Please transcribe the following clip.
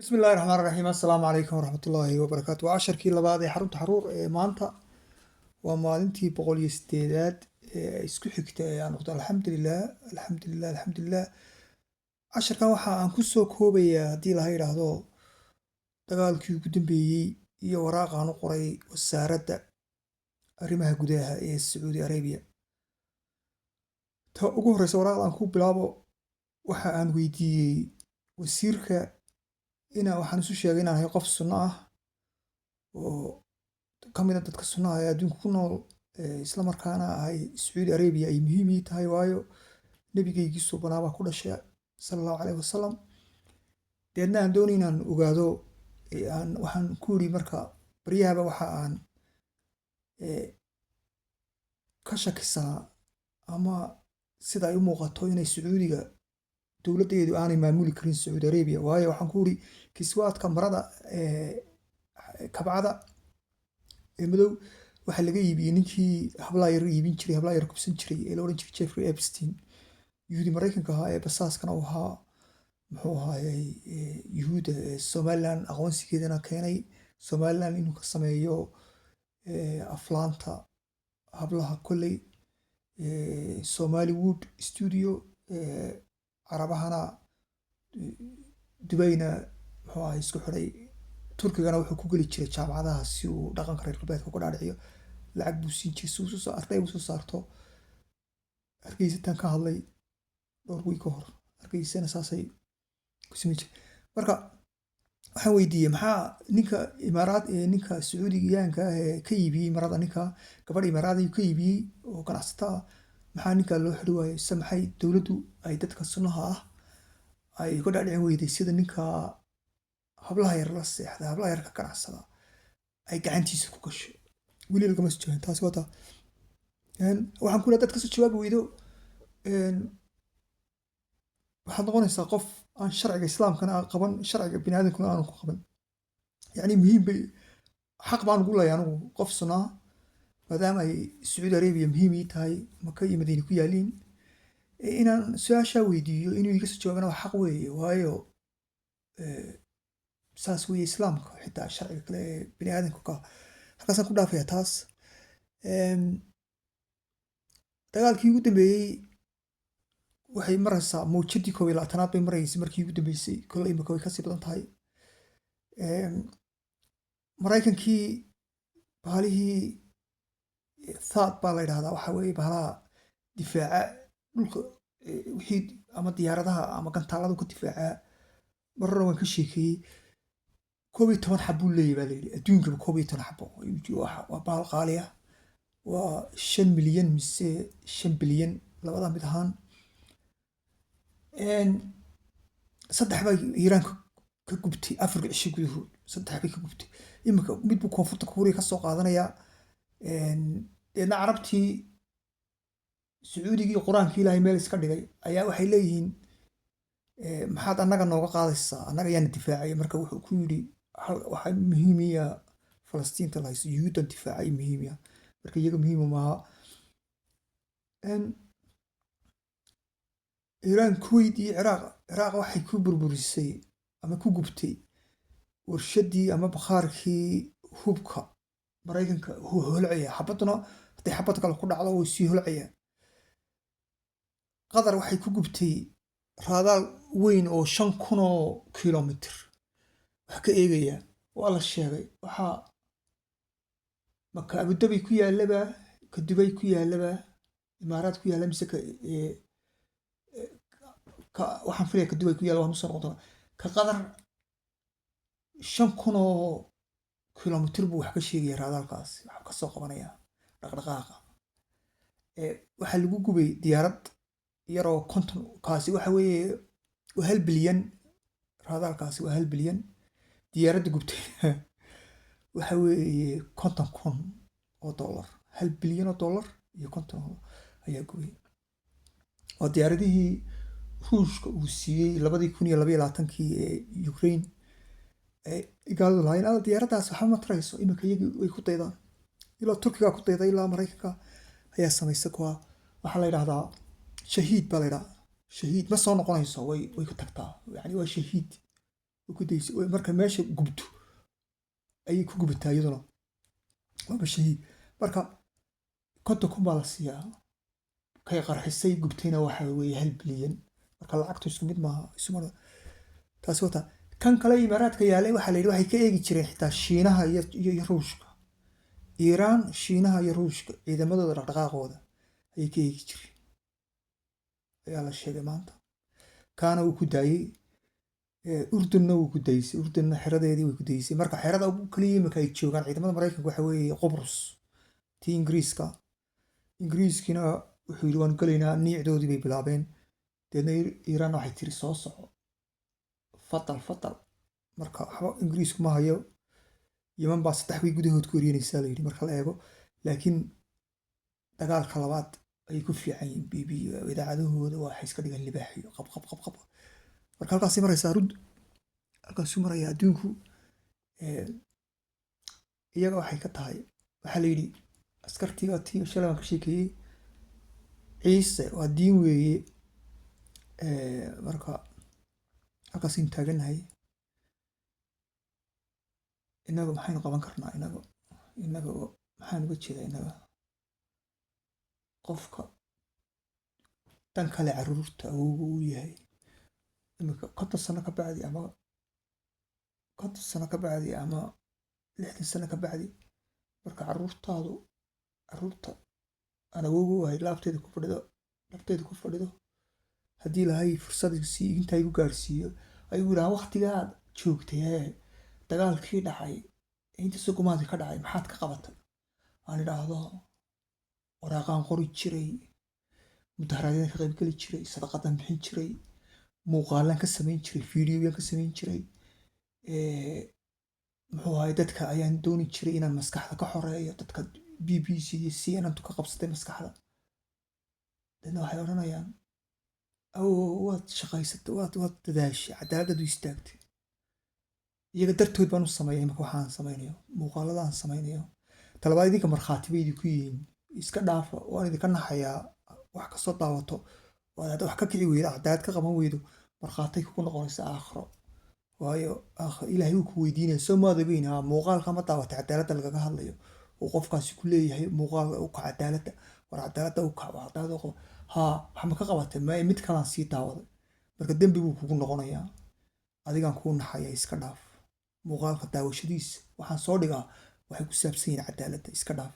بسم الله الرحمن الرحيم السلام عليكم ورحمة الله وبركاته وعشركii labaad ee xarunta xaruur ee maanta waa maalintii boqol iyo sideedaad ee isku xigta ee aan noqdo alxamdulilah casharkan waxa aan ku soo koobayaa haddii laha yidhaahdo dagaalkii ugu dambeeyey iyo waraaq aan u qoray wasaaradda arrimaha gudaha ee Sacuudi Arabia. ta ugu horeysa waraaqda aan ku bilaabo waxa aan weydiiyey wasiirka waxaan isu sheegay inaan ahay qof sunno ah oo ka mid ah dadka sunnaha ee adduunka ku nool isla markaana ahay Sacuudi Arabia ay muhiim ii tahay waayo nabigeygii suubanaa baa ku dhashay sallallahu calayhi wasallam. deedna aan doonay inaan ogaado waxaan ku yidhi marka baryahaba waxa aan ka shakisanaa ama sida ay u muuqato inay Sacuudiga dowladdeedu aanay maamuli karin Sacuudi Arabia waayo waxaan ku yidhi kiswaadka marada kabcada ee madow waxaa laga iibiyey ninkii hablaha yar iibin jiray hablaha yar kubsan jiray ee la odhan jiray Jeffrey Epstein yuhuudi maraykanka ahaa ee basaaskana u ahaa muxuu ahaayey yuhuudda Somaliland aqoonsigeedana keenay Somaliland inuu ka sameeyo aflaanta hablaha kolley Somaliwood studio carabahana dubayna muxuu ahay isku xidhay turkigana wuxuu ku geli jiray jaamacadaha si uu dhaqanka reer galbeedka uga dhaadhiciyo lacag buu siin jiray si uu arday u soo saarto hargeysataan ka hadlay dhowr wiil ka hor hargeysana saasay ku samayn jiray. marka waxaan weydiiyey maxaa ninka Sacuudiyaanka ah ee ka iibiyey marada ninka gabadha imaaraad ayuu ka iibiyey oo ganacsata ah maxaa ninka loo xidhi waayey se maxay dowladdu ay dadka sunnaha ah ay uga dhaadhicin weyday sida ninka hablaha yar la seexda hablaha yar ka ganacsada ay gacantiisa ku gashay weli lagama soo jawaabin taasi wata waxaan kula dad ka soo jawaabi weydo waxaad noqonaysaa qof aan sharciga islaamkana qaban sharciga biniaadamkuna aanu ku qaban yacni muhiim bay xaq baan ugu leeyahay anigu qof sunnaa maadaama ay Sacuudi Arabia muhiim ii tahay Maka iyo Madiina ku yaaliin inaan su-aashaa weydiiyo inuu iga soo jawaabana waa xaq weeye waayo saas weeye islaamka xitaa sharciga kale ee biniaadamka ka halkaasaan ku dhaafayaa taas. dagaalkii ugu dambeeyey waxay maraysaa mawjadii 21aad bay maraysay markii ugu dambeysay kolley imika way kasii badan tahay. maraykankii bahalihii thaad baa la yidhahdaa waxa weeye bahalaha difaaca dhulka wixii ama diyaaradaha ama gantaaladu ka difaacaa marna waan ka sheekeeyey 11 xabo buu leeyahay baa la yidhi adduunkaba 11 xabo waa bahal qaali ah waa 5 milyan mise 5 bilyan labada mid ahaan saddex bay Iiraan ka gubtay 4 cisho gudahood saddex bay ka gubtay imika mid buu koonfurta Kuuriya ka soo qaadanayaa deedna carabtii Sacuudigii qur-aankii ilaahay meel iska dhigay ayaa waxay leeyihiin maxaad annaga nooga qaadaysaa annaga ayaana difaacaya marka wuxuu ku yidhi waxaa muhiimiya Falastiinta la haysto yuhuuddan difaacay muhiimiya marka iyaga muhiima maaha. Iiraan Kuwait iyo Ciraaq waxay ku burburisay ama ku gubtay warshadii ama bakhaarkii hubka maraykanka holcaya xabaduna hadday xabad kale ku dhacdo way sii holcaya. qatar waxay ku gubtay raadaal weyn oo 5,000 kilomitir wax ka eegaya waa la sheegay waxaa Maka Abu Dhabi ku yaalaba ka Dubai ku yaalaba Imaaraad ku yaala mise waxaan filayaa ka Dubai ku yaala waa soo noqon ka qatar 5,000 kilomitir buu wax ka sheegaya raadaalkaas wax ka soo qabanaya dhaqdhaqaaqa waxaa lagu gubay diyaarad yaroo konton kaasi waxa weeye 1 bilyan raadaalkaasi waa 1 bilyan diyaaradda gubtay waxa weeye 50,000 oo dollar 1 bilyan oo dollar iyo 50 ayaa gubay oo diyaaradihii ruushka uu siiyey 2022 ee Ukraine gaaladu lahayn diyaaraddaas waxba ma tarayso imika iyagii way ku daydaan ilaa Turkiga ku dayday ilaa Maraykanka ayaa samaysa kuwa waxaa la yidhahdaa shahiid baa la yidhahdaa shahiid ma soo noqonayso way ku tagtaa yani waa shahiid way ku daysay marka meesha gubto ayay ku gubataa iyaduna waaba shahiid. Marka 50,000 baa la siiyaa, kay qarxisay gubtayna waxa weeye 1 bilyan. marka lacagtu isku mid maaha isuma taasi wata. kan kale imaaraadka yaalay waxaa la yidhi waxay ka eegi jireen xitaa shiinaha iyo ruushka. iiraan, shiinaha iyo ruushka ciidamadooda dhaqdhaqaaqooda ayay ka eegi jireen ayaa la sheegay maanta. kaana wuu ku daayey. urdunna wuu ku daysay, urdunna xeradeedii way ku daysay. marka xerada ugu kaliya imika ay joogaan ciidamada maraykanka waxa weeye qubrus, tii ingiriiska. ingiriiskiina wuxuu yidhi waan galaynaa, niicdoodii bay bilaabeen. deedna iiraan waxay tiri soo soco, fadal. marka waxba ingiriisku ma hayo. yeman baa 3 wiig gudahood ku eryanaysaa la yidhi marka la eego. laakiin dagaalka labaad ayay ku fiican yihiin. bb idaacadahooda waxay iska dhigaan libaaxiyo qab. marka halkaasay maraysaa rud, halkaasuu maraya adduunku. iyaga waxay ka tahay waxaa la yidhi askartiga tii shalay waan ka sheekeeyey, ciise waa diin weeye. marka halkaasaynu taagannahay. innaga maxaynu qaban karnaa? innaga maxaan uga jeedaa? innaga qofka dan kale caruurta awowga uu yahay imika 50 sano ka bacdi ama 50 sano ka bacdi ama 60 sano ka bacdi, marka caruurta aan awowga u ahay laabteeda ku fadhido haddii lahay fursadii intaa igu gaarsiiyo ayuu yidhaha waqtigaad joogtay dagaalkii dhacay inta sugumaadii ka dhacay maxaad ka qabatay? aan idhaahdo waraaqaan qori jiray, mudaharaadyaan ka qaybgeli jiray, sadaqadan bixin jiray, muuqaalaan ka samayn jiray, fiidiyoyaan ka samayn jiray. muxuu ahay dadka ayaan dooni jiray inaan maskaxda ka xoreeyo. dadka BBC iyo CNN ka qabsatay maskaxda. dadna waxay odhanayaan waad shaqaysatay, waad dadaashay, cadaalad u istaagtay. iyaga dartood baan u sameeyay marka waxaan samaynayo, muuqaaladaan samaynayo. talabaad idinka markhaati bay idinku yihiin. iska dhaafa, waan idinka naxayaa. wax kasoo daawato waad wax ka kici weydo, cadaalad ka qaban weydo, markhaatay kugu noqonaysa aakhiro. waayo ilaahay uu ku weydiinaya soo maadabeyn muuqaalka ma daawatay cadaaladda lagaga hadlayo oo qofkaasi ku leeyahay muuqaalka u kac cadaaladda, war cadaaladda u kac, cadaalad wax ma ka qabatay? mid kalaan sii daawaday. marka dembi buu kugu noqonayaa. adigaan kuu naxaya, iska dhaaf. muuqaalka daawashadiisa waxaan soo dhigaa waxay ku saabsan yihiin cadaaladda, iska dhaaf.